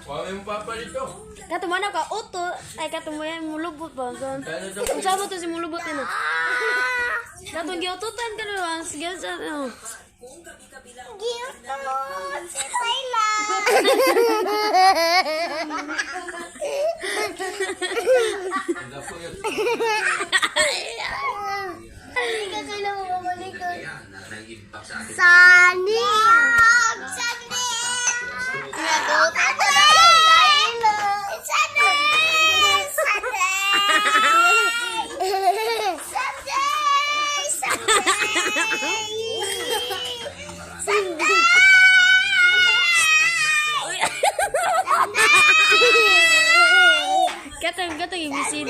Wala yung papa dito. Katumana ka uto, ay katumayan mulubot ba? Kung sabo to si mulubot ina. Katong giututan ka na, sige sa ano. Giutot! Layla! Hindi ka kailangan mo mamalikot. Sani! Sani! Nagutan ko na! Layla! Sani! Sani! Katong ABCD.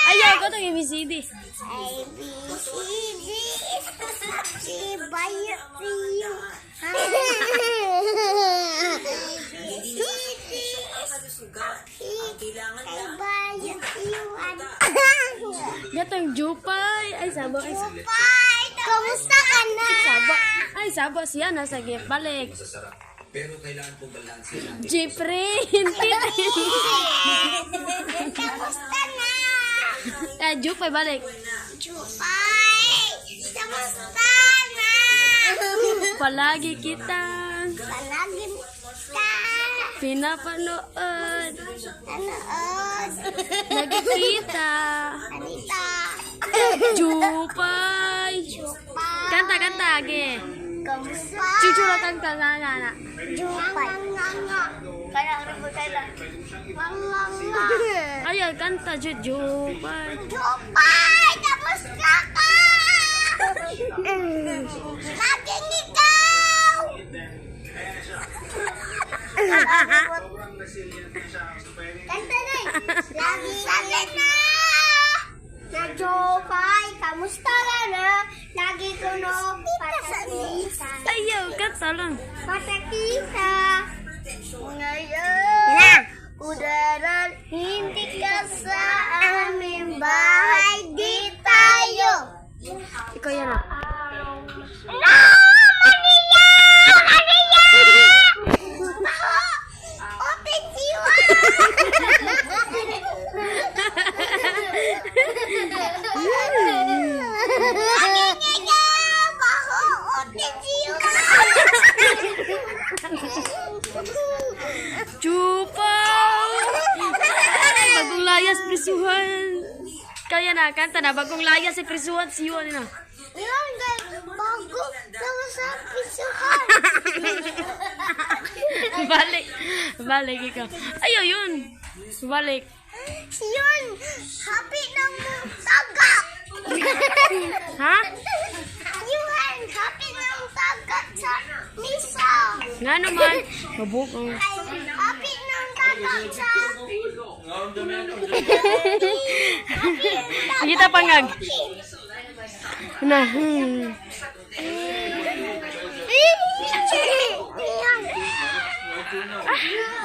Ayaw, katong ABCD. ABCD. Bayot siyo. Katong Jupay. Ay, sabo. Ay, Jupay, kamusta ka na? sabo. Ay, sabo siya. Nasa balik. Pero kailangan pong balansin natin. Jeffrey. Kamusta na? Ay, Jupay, balik. Jupay, kamusta na? Palagi kita Palagi ka. pinapanood. Nanood. Nagkikita. Anita. Jupay. Jupay. Kanta, kanta, age. Kamusta? Chuchuratan ka nga nga na. Jupay. Kaya ano mo kaya? Manganga. Ayaw, kanta, Jupay. Jupay, kamusta ka? Laging ikaw. Kanta na eh. Lagi sabi na. Na Jupay, kamusta ka na? Lagi ko no patakita. Ayaw, kanta lang. Patakita. Ngayon, udaran, hindi ka sa aming bahay. Di tayo. Ikaw yan ah. No! Maniya! Maniya! Open siwa! Maniya! Baho! Open siwa! Jupay! Bagong layas, prisuhan. Kaya na, kanta na. Bagong layas, prisuhan. Siyo na. Yun, bago lang sa pisuhan. Balik. Balik ikaw. Ayaw yun. Balik. Yun, happy ng tagak. Ha? Yun, happy ng tagak sa misa. Nga naman. Mabukong. Happy ng tagak sa... Kita pangag. Na. Yan.